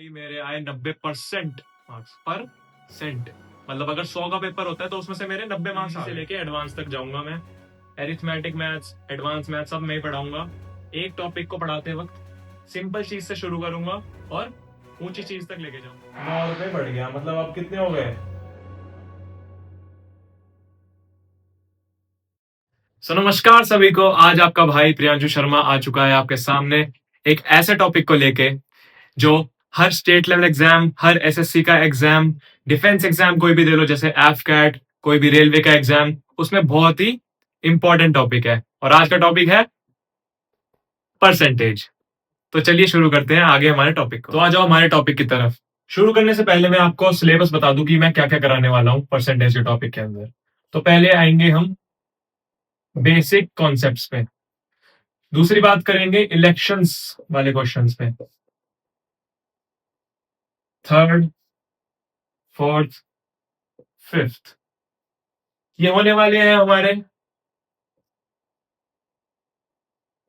भाई मेरे आए 90% मार्क्स पर सेंट। मतलब अगर 100 का पेपर होता है तो उसमें से मेरे 90 मार्क्स से लेके एडवांस तक जाऊंगा मैं। एरिथमेटिक मैथ्स, एडवांस मैथ्स सब मैं ही पढ़ाऊंगा। एक टॉपिक को पढ़ाते वक्त सिंपल चीज से शुरू करूंगा और ऊंची चीज तक लेके जाऊंगा। 9 रुपए बढ़ गया, मतलब अब कितने हो गए? सो नमस्कार सभी को। आज आपका भाई प्रियांशु शर्मा आ चुका है आपके सामने एक ऐसे टॉपिक को लेके जो हर स्टेट लेवल एग्जाम, हर एसएससी का एग्जाम, डिफेंस एग्जाम कोई भी दे लो, जैसे एफ कैट, कोई भी रेलवे का एग्जाम, उसमें बहुत ही इंपॉर्टेंट टॉपिक है। और आज का टॉपिक है परसेंटेज। तो चलिए शुरू करते हैं आगे हमारे टॉपिक को। तो आ जाओ हमारे टॉपिक की तरफ। शुरू करने से पहले मैं आपको सिलेबस बता दूं कि मैं क्या क्या कराने वाला हूं परसेंटेज के टॉपिक के अंदर। तो पहले आएंगे हम बेसिक कॉन्सेप्ट्स पे। दूसरी बात करेंगे इलेक्शंस वाले क्वेश्चंस पे। थर्ड, फोर्थ, फिफ्थ ये होने वाले हैं हमारे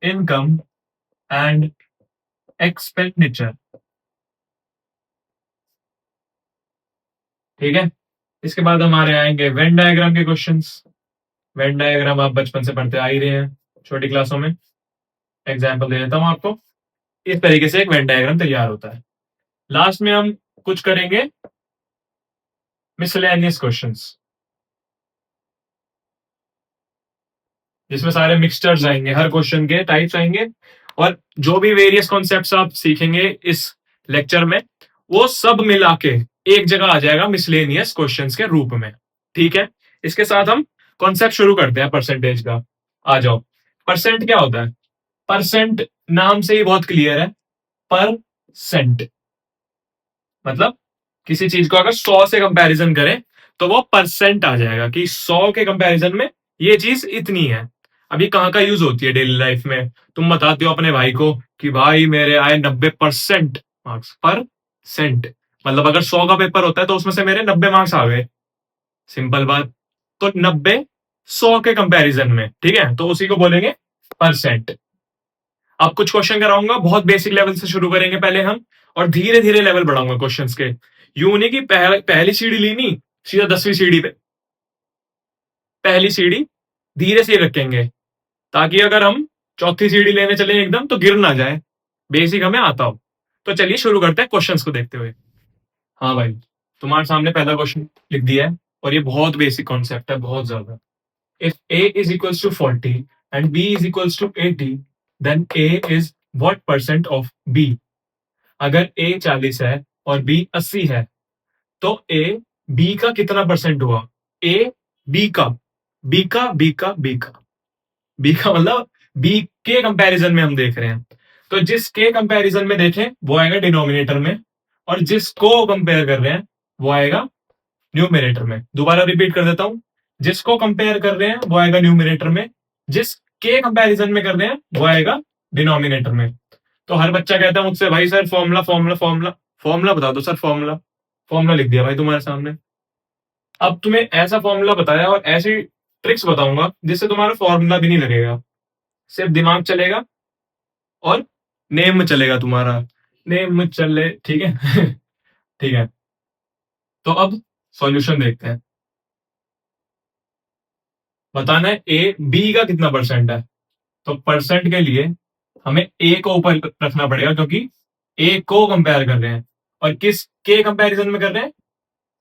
इनकम एंड एक्सपेंडिचर। ठीक है। इसके बाद हमारे आएंगे वेन डायग्राम के क्वेश्चंस। वेन डायग्राम आप बचपन से पढ़ते आ ही रहे हैं छोटी क्लासों में। एग्जाम्पल दे देता हूं आपको। इस तरीके से एक वेन डायग्राम तैयार होता है। लास्ट में हम कुछ करेंगे मिसलेनियस क्वेश्चंस, जिसमें सारे मिक्सचर्स आएंगे, हर क्वेश्चन के टाइप्स आएंगे, और जो भी वेरियस कॉन्सेप्ट्स आप सीखेंगे इस लेक्चर में वो सब मिला के एक जगह आ जाएगा मिसलेनियस क्वेश्चंस के रूप में। ठीक है। इसके साथ हम कॉन्सेप्ट शुरू करते हैं परसेंटेज का। आ जाओ। परसेंट क्या होता है? परसेंट नाम से ही बहुत क्लियर है। पर सेंट मतलब किसी चीज को अगर 100 से कंपैरिजन करें तो वो परसेंट आ जाएगा कि 100 के कंपैरिजन में ये चीज इतनी है। अभी कहाँ का यूज होती है डेली लाइफ में? तुम बताते हो अपने भाई को कि भाई मेरे आए 90% मार्क्स पर सेंट। मतलब अगर 100 का पेपर होता है तो उसमें से मेरे 90 मार्क्स आ गए। सिंपल बात। तो 90 100 के कंपैरिजन में, ठीक है, तो उसी को बोलेंगे परसेंट। अब कुछ क्वेश्चन कराऊंगा, बहुत बेसिक लेवल से शुरू करेंगे पहले हम, और धीरे धीरे लेवल बढ़ाऊंगा क्वेश्चंस के। यूं नहीं कि पहली सीढ़ी ली नहीं, सीधा 10वीं सीढ़ी पे। पहली सीढ़ी धीरे से ही रखेंगे, ताकि अगर हम चौथी सीढ़ी लेने चले एकदम तो गिर ना जाए, बेसिक हमें आता हो। तो चलिए शुरू करते हैं क्वेश्चंस को देखते हुए। हाँ भाई, तुम्हारे सामने पहला क्वेश्चन लिख दिया है, और ये बहुत बेसिक कॉन्सेप्ट है, बहुत ज्यादा। If a is equals to 40 and b is equals to 80, then a is what percent of b? अगर a 40 है और b 80 है तो a b का कितना परसेंट हुआ? a b का, b का, b का, b का, b का मतलब b के कंपैरिजन में हम देख रहे हैं। तो जिसके कंपैरिजन में देखें वो आएगा डिनोमिनेटर में, और जिसको कंपेयर कर रहे हैं वो आएगा न्यूमिनेटर में। दोबारा रिपीट कर देता हूं। जिसको कंपेयर कर रहे हैं वो आएगा न्यूमिनेटर में, जिसके कंपैरिजन में कर रहे हैं वो आएगा डिनोमिनेटर में। तो हर बच्चा कहता है मुझसे, भाई sir formula formula formula formula बता दो सर, फॉर्मूला। फॉर्मूला लिख दिया भाई तुम्हारे सामने। अब तुम्हें ऐसा फॉर्मूला बताया और ऐसी ट्रिक्स बताऊंगा जिससे तुम्हारा फॉर्मूला भी नहीं लगेगा, सिर्फ दिमाग चलेगा और नेम में चलेगा तुम्हारा। नेम में चले, ठीक है। ठीक है। तो अब सॉल्यूशन देखते हैं। बताना है ए बी का कितना परसेंट है। तो परसेंट के लिए हमें ए को ऊपर रखना पड़ेगा, क्योंकि ए को कंपेयर कर रहे हैं, और किस के कंपैरिजन में कर रहे हैं?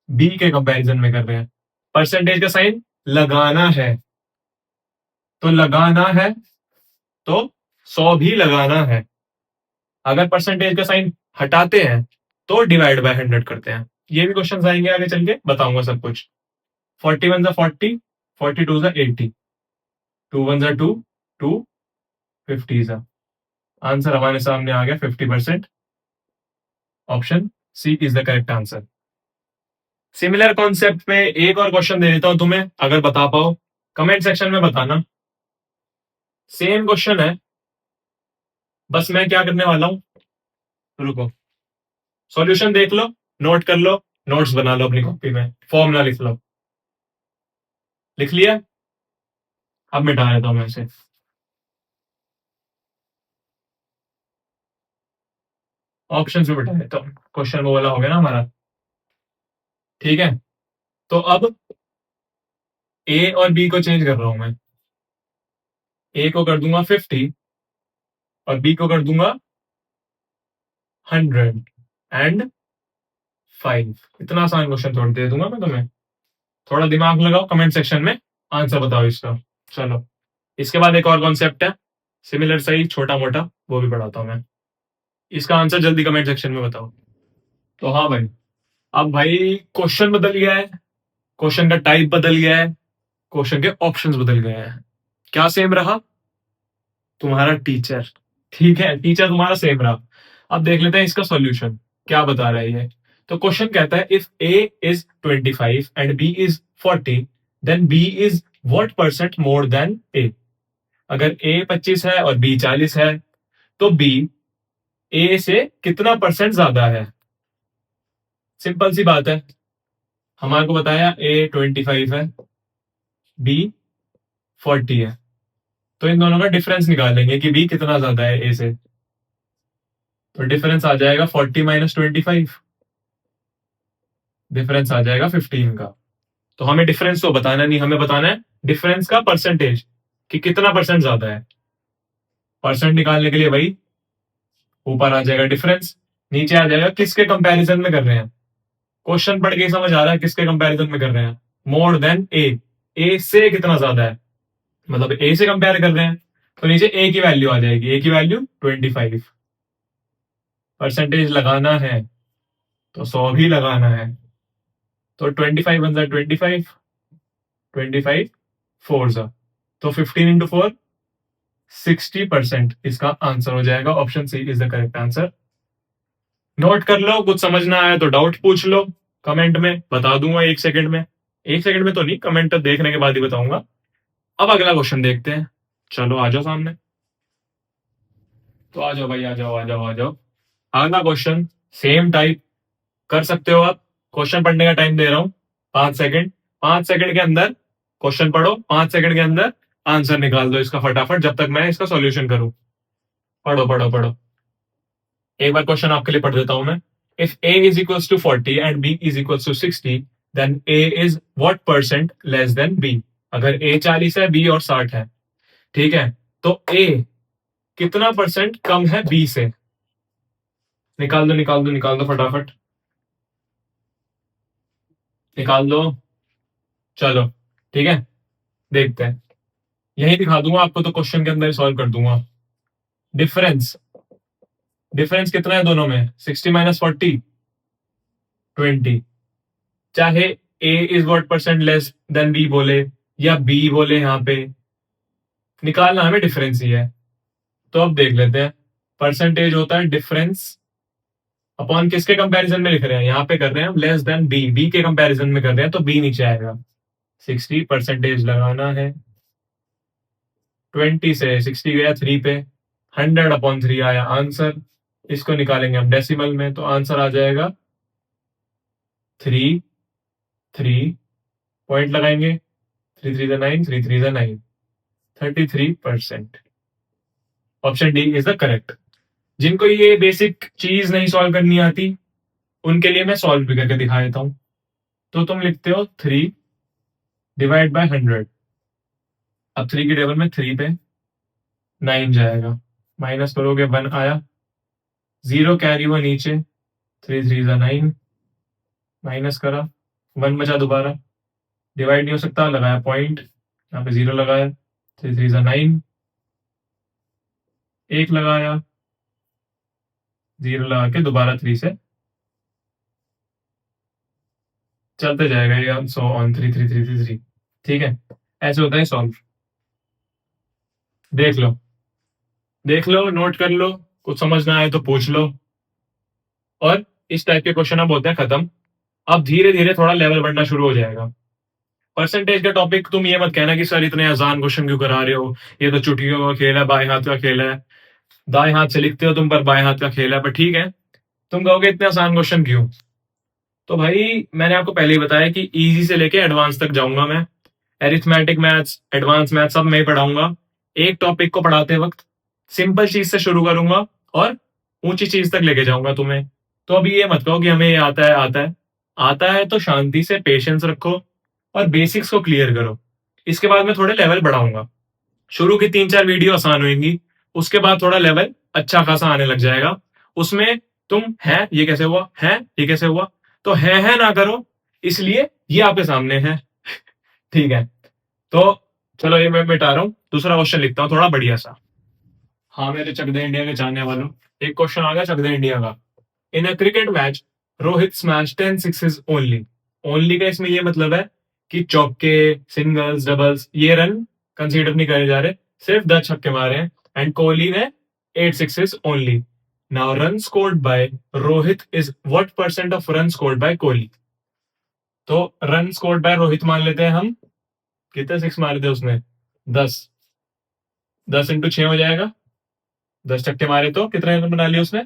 बी के कंपैरिजन में कर रहे हैं। परसेंटेज का साइन लगाना है, तो लगाना है तो 100 भी लगाना है। अगर परसेंटेज का साइन हटाते हैं तो डिवाइड बाय 100 करते हैं। ये भी क्वेश्चन आएंगे आगे चल के, बताऊंगा सब कुछ। 41 जा 40, 42 जा 80, 2 1 जा 2, 2 50 जा। आंसर हमारे सामने आ गया 50%। Option C is the correct answer. Similar concept में एक और क्वेश्चन दे देता हूं तुम्हें, अगर बता पाओ कमेंट सेक्शन में बताना। सेम क्वेश्चन है, बस मैं क्या करने वाला हूं, रुको, सॉल्यूशन देख लो, नोट कर लो, नोट्स बना लो अपनी कॉपी में, फॉर्मूला लिख लो। लिख लिया? अब मिटा देता हूं मैं इसे। ऑप्शन में बिठा देता हूँ, क्वेश्चन वो वाला हो गया ना हमारा। ठीक है, तो अब ए और बी को चेंज कर रहा हूं मैं। ए को कर दूंगा 50 और बी को कर दूंगा 105। इतना आसान क्वेश्चन थोड़ी दे दूंगा मैं तुम्हें। थोड़ा दिमाग लगाओ, कमेंट सेक्शन में आंसर बताओ इसका। चलो, इसके बाद एक और कॉन्सेप्ट है सिमिलर, सही छोटा मोटा, वो भी पढ़ाता हूं मैं। इसका आंसर जल्दी कमेंट सेक्शन में बताओ। तो हाँ भाई, अब भाई क्वेश्चन बदल गया है, क्वेश्चन का टाइप बदल गया है, क्वेश्चन के ऑप्शंस बदल गए हैं। क्या सेम रहा? तुम्हारा टीचर। ठीक है, टीचर तुम्हारा सेम रहा। अब देख लेते हैं इसका सॉल्यूशन क्या बता रहा है ये। तो क्वेश्चन कहता है if A is 25 and B is 40 then B is what percent more than A. अगर ए 25 है और बी 40 है तो बी ए से कितना परसेंट ज्यादा है। सिंपल सी बात है, हमारे को बताया ए 25 है, बी 40 है, तो इन दोनों का डिफरेंस निकालेंगे कि बी कितना ज्यादा है ए से। तो डिफरेंस आ जाएगा 40 माइनस 25, डिफरेंस आ जाएगा 15 का। तो हमें डिफरेंस तो बताना नहीं, हमें बताना है डिफरेंस का परसेंटेज, कि कितना परसेंट ज्यादा है। परसेंट निकालने के लिए भाई ऊपर आ जाएगा डिफरेंस, नीचे आ जाएगा किसके कंपैरिजन में कर रहे हैं। क्वेश्चन पढ़ के ही समझ आ रहा है किसके कंपैरिजन में कर रहे हैं। मोर देन ए से कितना ज्यादा है, मतलब ए से कंपेयर कर रहे हैं। तो नीचे ए की वैल्यू आ जाएगी, ए की वैल्यू 25। परसेंटेज लगाना है तो 100 भी लगाना है। तो 25 बन जाए 25, 25 फोर जा, तो 15 इंटू 4 60% इसका आंसर हो जाएगा। Option C is the correct answer. Note कर लो, कुछ समझ ना आया तो डाउट पूछ लो, कमेंट में बता दूंगा 1 सेकंड में। 1 सेकंड में तो नहीं, कमेंट देखने के बाद ही बताऊंगा। अब अगला क्वेश्चन देखते हैं। चलो आ जाओ सामने, तो आ जाओ भाई, आ जाओ आ जाओ आ जाओ। अगला क्वेश्चन सेम टाइप कर सकते हो आप। क्वेश्चन पढ़ने का टाइम दे रहा हूं 5 सेकंड। 5 सेकंड के अंदर क्वेश्चन पढ़ो, 5 सेकंड के अंदर आंसर निकाल दो इसका फटाफट, जब तक मैं इसका सॉल्यूशन करूं। पढ़ो पढ़ो पढ़ो। एक बार क्वेश्चन आपके लिए पढ़ देता हूं मैं। If A is equals to 40 and B is equals to 60 then A is what percent less than B. अगर ए 40 है, बी और 60 है, ठीक है, तो ए कितना परसेंट कम है बी से। निकाल दो निकाल दो निकाल दो फटाफट, निकाल दो। चलो ठीक है, देखते हैं। यही दिखा दूंगा आपको, तो क्वेश्चन के अंदर सॉल्व कर दूंगा। डिफरेंस, डिफरेंस कितना है दोनों में? 60 माइनस 40 20। चाहे A is what percent less than B बोले या बी बोले, यहां पे निकालना हमें डिफरेंस ही है। तो अब देख लेते हैं। परसेंटेज होता है डिफरेंस अपॉन किसके कंपैरिजन में लिख रहे हैं, यहां पे कर रहे हैं हम लेस देन बी, बी के कंपैरिजन में कर रहे हैं, तो बी नीचे आएगा। 60 परसेंटेज लगाना है, 20 से 60 गया 3 पे, 100/3 आया आंसर। इसको निकालेंगे हम डेसिमल में, तो आंसर आ जाएगा 3 पॉइंट लगाएंगे, 3 3 9 3 3 9, 33%। Option D is the correct. जिनको ये बेसिक चीज नहीं सॉल्व करनी आती उनके लिए मैं सॉल्व भी करके दिखा देता हूं। तो तुम लिखते हो 3 डिवाइड बाय 100। अब 3 की टेबल में 3 पे 9 जाएगा, माइनस करोगे 1 आया, 0 कैरी हुआ नीचे, 3 3 9, माइनस करा, 1 बचा दोबारा, डिवाइड नहीं हो सकता, लगाया पॉइंट, यहाँ पे 0 लगाया, 3 3 9, 1 लगाया, 0 लगा के दोबारा 3 से चलते जाएगा ये, सो ऑन 3 3 3 3 3। ठीक है, ऐसे होता है सॉल्व। देख लो देख लो, नोट कर लो, कुछ समझ ना आए तो पूछ लो। और इस टाइप के क्वेश्चन अब होते हैं खत्म। अब धीरे धीरे थोड़ा लेवल बढ़ना शुरू हो जाएगा। परसेंटेज का टॉपिक तुम ये मत कहना कि सर इतने आसान क्वेश्चन क्यों करा रहे हो, ये तो चुटकियों का खेल है, बाएं हाथ का खेल है, दाएं हाथ से लिखते हो तुम पर बाएं हाथ का खेल है। पर ठीक है, तुम कहोगे इतने आसान क्वेश्चन क्यों। तो भाई मैंने आपको पहले ही बताया कि इजी से लेके एडवांस तक जाऊंगा मैं। एरिथमेटिक मैथ्स, एडवांस मैथ्स सब मैं पढ़ाऊंगा। एक टॉपिक को पढ़ाते वक्त सिंपल चीज से शुरू करूंगा और ऊंची चीज तक लेके जाऊंगा तुम्हें। तो अभी ये मत कहो कि हमें ये आता है आता है। आता है तो शांति से पेशेंस रखो और बेसिक्स को क्लियर करो। इसके बाद मैं थोड़े लेवल बढ़ाऊंगा। शुरू की 3-4 वीडियो आसान होंगी, उसके बाद थोड़ा लेवल अच्छा खासा आने लग जाएगा। उसमें तुम है ये कैसे हुआ, है ये कैसे हुआ, तो है ना करो, इसलिए ये आपके सामने है। ठीक है, तो चलो ये मैं मिटा रहा हूं, दूसरा क्वेश्चन लिखता हूं थोड़ा बढ़िया सा। हाँ मेरे चक दे इंडिया के जानने वालों, एक क्वेश्चन आ गया चक दे इंडिया का। In a cricket match Rohit smash 10 sixes only. Only का इसमें ये मतलब है कि चौके, सिंगल्स, डबल्स ये रन कंसीडर नहीं करे जा रहे, सिर्फ 10 छक्के मारे हैं। एंड कोहली ने 8 sixes only. Now run scored by Rohit is what percent of run scored by Kohli. तो रन स्कोर्ड बाय रोहित मान लेते हैं हम, कितने सिक्स मारे थे उसने, 10। 10 × 6 हो जाएगा, 10 छक्के मारे तो कितने रन बना लिए उसने,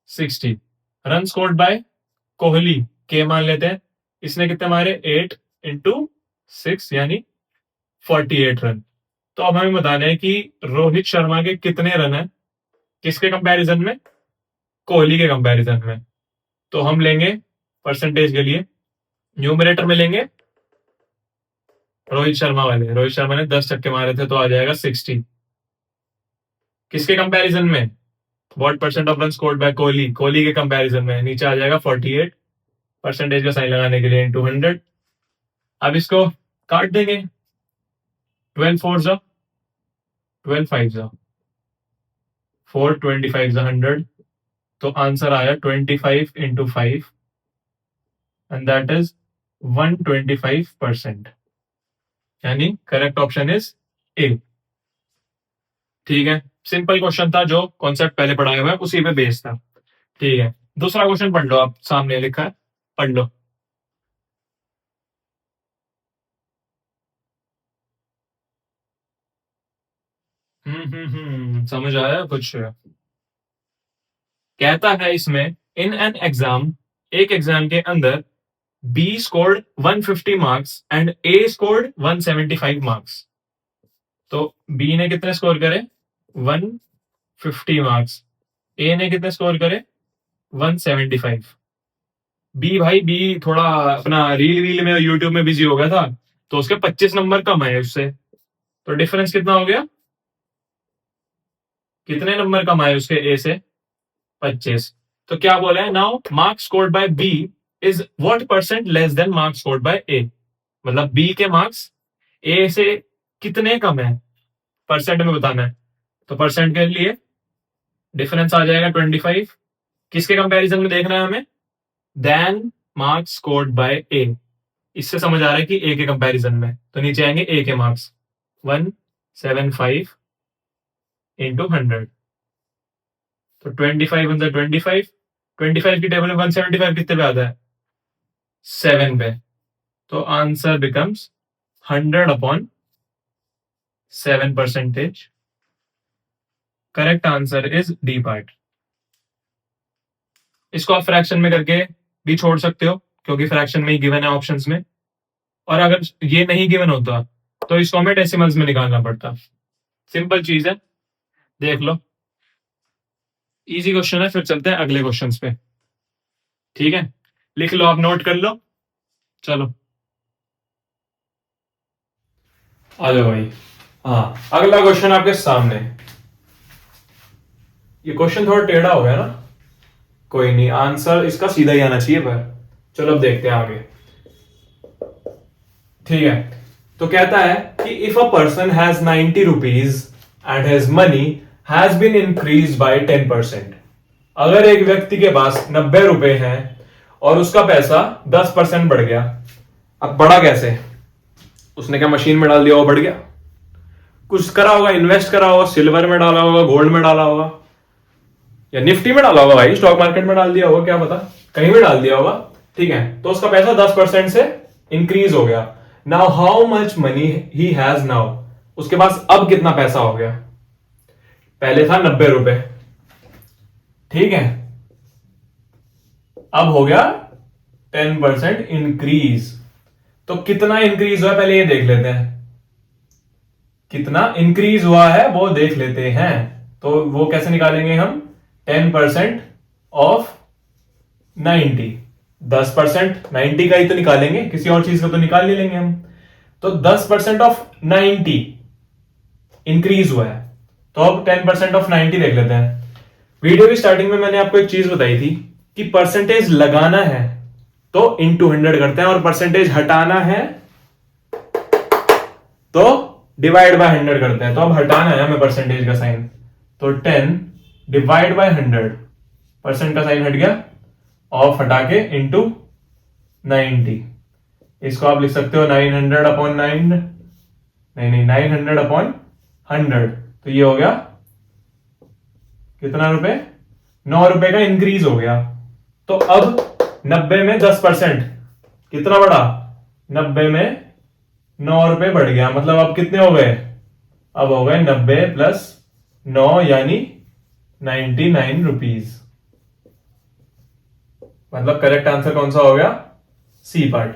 60। रन स्कोर्ड बाय कोहली के मान लेते हैं, इसने कितने मारे, 8 × 6 यानी 48 रन। तो अब हमें बताना है कि रोहित शर्मा के कितने रन है, किसके कंपैरिजन में, कोहली के कंपैरिजन में। तो हम लेंगे परसेंटेज के लिए, न्यूमरेटर में लेंगे रोहित शर्मा वाले। रोहित शर्मा ने 10 छक्के मारे थे तो आ जाएगा 60। किसके कंपैरिजन में, what percent of run scored by Kohli, Kohli के कंपैरिजन में नीचे आ जाएगा 48। परसेंटेज का साइन लगाने के लिए इंटू 100। अब इसको काट देंगे, 12 4 जा 12 5 जा 4, 25 जा 100। तो आंसर आया 25 × 5 एंड दैट इज 125%। यानी करेक्ट ऑप्शन इज ए। ठीक है, सिंपल क्वेश्चन था, जो कॉन्सेप्ट पहले पढ़ाया हुआ है उसी पे बेस्ड था। ठीक है, दूसरा क्वेश्चन पढ़ लो, आप सामने लिखा है, पढ़ लो। समझ आया कुछ। कहता है इसमें, इन एन एग्जाम, एक एग्जाम के अंदर B scored 150 marks and A scored 175 marks. तो बी ने कितने स्कोर करे, 150 मार्क्स, ए ने कितने स्कोर करे, 175। बी भाई, बी थोड़ा अपना रील वील में यूट्यूब में बिजी हो गया था, तो उसके 25 नंबर कम है उससे। तो डिफरेंस कितना हो गया, कितने नंबर कम आए उसके ए से, 25। तो क्या बोला है, now marks scored by B is what percent less than marks scored by A. मतलब बी के मार्क्स ए से कितने कम है, परसेंट में बताना है। तो परसेंट के लिए डिफरेंस आ जाएगा 25। किसके कंपैरिजन में देखना है हमें, देन मार्क्स स्कोर्ड बाय ए। इससे समझ आ रहा है कि ए के कंपैरिजन में, तो नीचे आएंगे ए के मार्क्स, 175 × 100। तो 25 × 25, 25 की टेबल में 175 कितने पे आता है, 7 पे। तो answer becomes 100/7%। Correct answer is D part. इसको आप फ्रैक्शन में करके भी छोड़ सकते हो, क्योंकि फ्रैक्शन में ही गिवन है ऑप्शंस में। और अगर ये नहीं गिवन होता तो इसको हमें डेसिमल्स में निकालना पड़ता। सिंपल चीज है, देख लो, इजी क्वेश्चन है। फिर चलते हैं अगले क्वेश्चन पे। ठीक है, लिख लो, आप नोट कर लो। चलो आ जाओ भाई। हाँ, अगला क्वेश्चन आपके सामने। ये क्वेश्चन थोड़ा टेढ़ा हो गया ना, कोई नहीं, आंसर इसका सीधा ही आना चाहिए। पर चलो अब देखते हैं आगे। ठीक है, तो कहता है कि if a person has 90 rupees and his money has been increase by 10%। अगर एक व्यक्ति के पास 90 रुपए हैं और उसका पैसा 10% बढ़ गया। अब बढ़ा कैसे, उसने क्या मशीन में डाल दिया, वो बढ़ गया, कुछ करा होगा, इन्वेस्ट करा होगा, सिल्वर में डाला होगा, गोल्ड में डाला होगा, या निफ्टी में डाला होगा भाई, स्टॉक मार्केट में डाल दिया होगा, क्या पता, कहीं भी डाल दिया होगा। ठीक है, तो उसका पैसा 10% से इंक्रीज हो गया। Now how much money he has now, उसके पास अब कितना पैसा हो गया। पहले था 90 रुपए, ठीक है, अब हो गया 10% इंक्रीज। तो कितना इंक्रीज हुआ पहले ये देख लेते हैं, कितना इंक्रीज हुआ है वो देख लेते हैं। तो वो कैसे निकालेंगे हम, 10% ऑफ 90, 10% 90 का ही तो निकालेंगे, किसी और चीज का तो निकाल नहीं लेंगे हम। तो 10% ऑफ 90 इंक्रीज हुआ है, तो अब 10% ऑफ 90 देख लेते हैं। वीडियो की स्टार्टिंग में मैंने आपको एक चीज बताई थी कि परसेंटेज लगाना है तो इंटू 100 करते हैं, और परसेंटेज हटाना है तो डिवाइड बाय 100 करते हैं। तो अब हटाना है हमें परसेंटेज का साइन, तो 10 डिवाइड बाय 100, परसेंट का साइन हट गया, ऑफ हटा के इंटू 90। इसको आप लिख सकते हो 900 अपॉन 9, नहीं 900 अपॉन 100, तो ये हो गया कितना रुपए, 9 रुपए का इंक्रीज हो गया। तो अब 90 में 10% कितना बढ़ा, 90 में 9 रुपए बढ़ गया, मतलब अब कितने हो गए, अब हो गए 90 प्लस 9 यानी 99 रुपीज। मतलब करेक्ट आंसर कौन सा हो गया, सी पार्ट।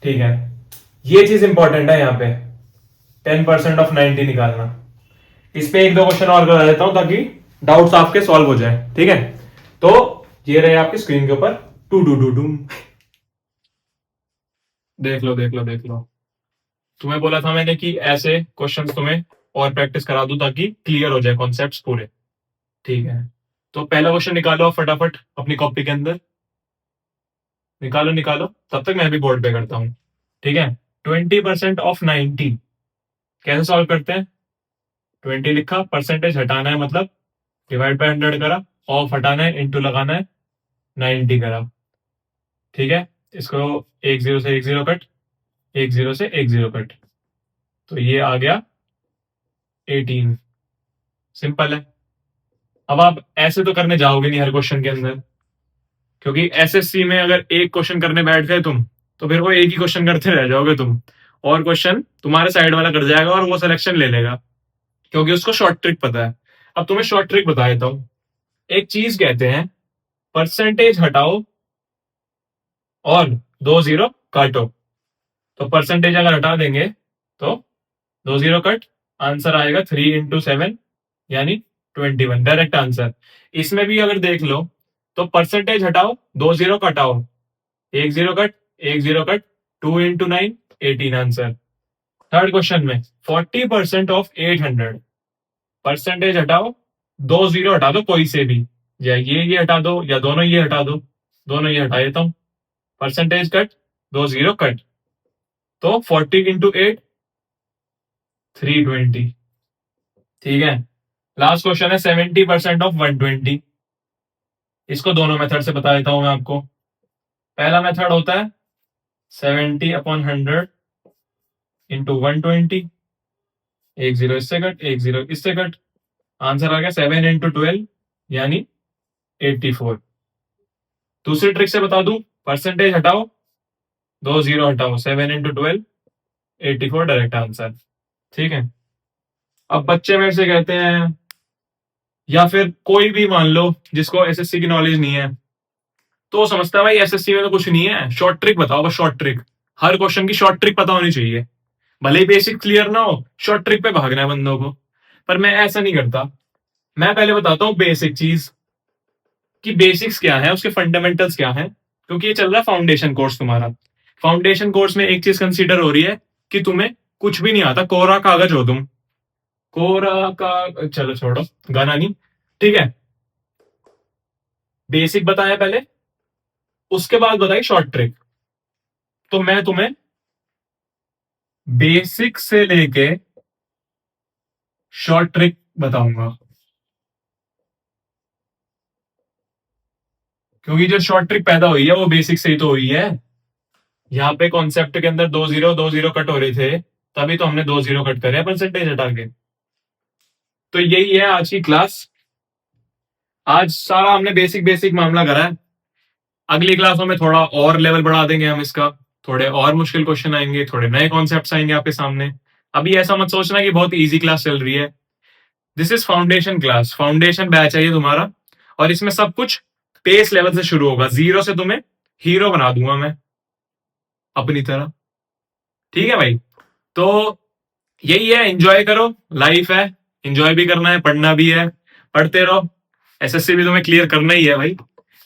ठीक है, ये चीज इंपॉर्टेंट है यहां पे, 10% ऑफ 90 निकालना। इस पे एक दो क्वेश्चन और करा देता हूं ताकि डाउट्स आपके सॉल्व हो जाए। ठीक है, तो ये रहे आपकी स्क्रीन के ऊपर, टू टू टू टू, देख लो देख लो देख लो। तुम्हें बोला था मैंने कि ऐसे क्वेश्चंस तुम्हें और प्रैक्टिस करा दूं ताकि क्लियर हो जाए कॉन्सेप्ट्स पूरे। ठीक है, तो पहला क्वेश्चन निकालो आप फटाफट अपनी कॉपी के अंदर, निकालो निकालो, तब तक मैं भी बोर्ड पे करता हूं। ठीक है, 20% ऑफ 90 कैसे सॉल्व करते हैं। 20 लिखा, परसेंटेज हटाना है मतलब डिवाइड बाय 100 करा, ऑफ हटाना है इंटू लगाना है, 90 करा। ठीक है, इसको एक जीरो से एक जीरो कट, एक जीरो से एक जीरो कट, तो ये आ गया 18। सिंपल है। अब आप ऐसे तो करने जाओगे नहीं हर क्वेश्चन के अंदर, क्योंकि एसएससी में अगर एक क्वेश्चन करने बैठ गए तुम, तो फिर वो एक ही क्वेश्चन करते रह जाओगे तुम, और क्वेश्चन तुम्हारे साइड वाला कर जाएगा और वो सिलेक्शन ले लेगा, क्योंकि उसको शॉर्ट ट्रिक पता है। अब तुम्हें शॉर्ट ट्रिक बता देता हूं। एक चीज कहते हैं परसेंटेज हटाओ और दो जीरो काटो। तो परसेंटेज अगर हटा देंगे तो दो जीरो कट, आंसर आएगा 3 into 7 यानी 21, डायरेक्ट आंसर। इसमें भी अगर देख लो तो परसेंटेज हटाओ, दो जीरो कटाओ, एक जीरो कट, एक zero cut, 2 into 9 18 answer. Third question में 40% ऑफ 800, परसेंटेज हटाओ, दो जीरो हटा दो कोई से भी, या ये हटा दो या दोनों ये हटा दो, दोनों ये हटा देता हूं, परसेंटेज कट, दो जीरो कट, तो 40 into 8 320। ठीक है, लास्ट क्वेश्चन है 70% ऑफ 120। इसको दोनों मेथड से बता देता हूं मैं आपको। पहला मेथड होता है 70/100 इंटू 120, एक जीरो इससे कट, एक जीरो इससे कट, आंसर आ गया 7 into 12 यानी 84। दूसरी ट्रिक से बता दूं, परसेंटेज हटाओ, दो जीरो हटाओ, 7 into 12 84 डायरेक्ट आंसर। ठीक है, अब बच्चे मेरे से कहते हैं, या फिर कोई भी मान लो जिसको एसएससी की नॉलेज नहीं है, तो वो समझता है भाई एसएससी में तो कुछ नहीं है, शॉर्ट ट्रिक बताओ बस, शॉर्ट ट्रिक। हर क्वेश्चन की शॉर्ट ट्रिक पता होनी चाहिए, भले ही बेसिक क्लियर ना हो, शॉर्ट ट्रिक पे भागना है बंदों को। पर मैं ऐसा नहीं करता, मैं पहले बताता हूँ बेसिक चीज कि बेसिक्स क्या है, उसके फंडामेंटल्स क्या है, क्योंकि ये चल रहा है फाउंडेशन कोर्स तुम्हारा। फाउंडेशन कोर्स में एक चीज कंसीडर हो रही है कि तुम्हें कुछ भी नहीं आता, कोरा कागज हो तुम, कोरा का, चलो छोड़ो गाना नहीं। ठीक है, बेसिक बताया पहले, उसके बाद बताई शॉर्ट ट्रिक। तो मैं तुम्हें बेसिक से लेके शॉर्ट ट्रिक बताऊंगा, क्योंकि जो शॉर्ट ट्रिक पैदा हुई है वो बेसिक से ही तो हुई है। यहाँ पे कॉन्सेप्ट के अंदर दो जीरो कट हो रहे थे, तभी तो हमने दो जीरो कट करे परसेंटेज हटा के। तो यही है आज की क्लास। आज सारा हमने बेसिक बेसिक मामला करा है। अगली क्लासों में थोड़ा और लेवल बढ़ा देंगे हम इसका, थोड़े और मुश्किल क्वेश्चन आएंगे, थोड़े नए कॉन्सेप्ट्स आएंगे आपके सामने। अभी ऐसा मत सोचना कि बहुत इजी क्लास चल रही है। This is foundation class, foundation batch है ये तुम्हारा, और इसमें सब कुछ बेस लेवल से शुरू होगा, जीरो से तुम्हें हीरो बना दूंगा मैं अपनी तरह। ठीक है भाई, तो यही है, एंजॉय करो, लाइफ है, एंजॉय भी करना है, पढ़ना भी है, पढ़ते रहो। एसएससी भी तुम्हें क्लियर करना ही है भाई।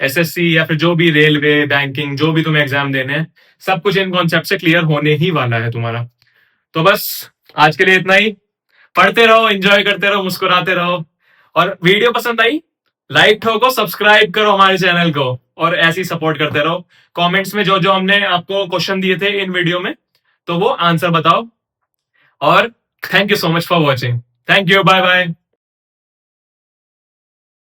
एसएससी या फिर जो भी रेलवे, बैंकिंग, जो भी तुम्हें एग्जाम देने हैं, सब कुछ इन कॉन्सेप्ट से क्लियर होने ही वाला है तुम्हारा। तो बस आज के लिए इतना ही। पढ़ते रहो, एंजॉय करते रहो, मुस्कुराते रहो, और वीडियो पसंद आई लाइक ठोको, सब्सक्राइब करो हमारे चैनल को, और ऐसे ही सपोर्ट करते रहो। कमेंट्स में जो जो हमने आपको क्वेश्चन दिए थे इन वीडियो में, तो वो आंसर बताओ। और thank you so much for watching. Thank you, bye bye.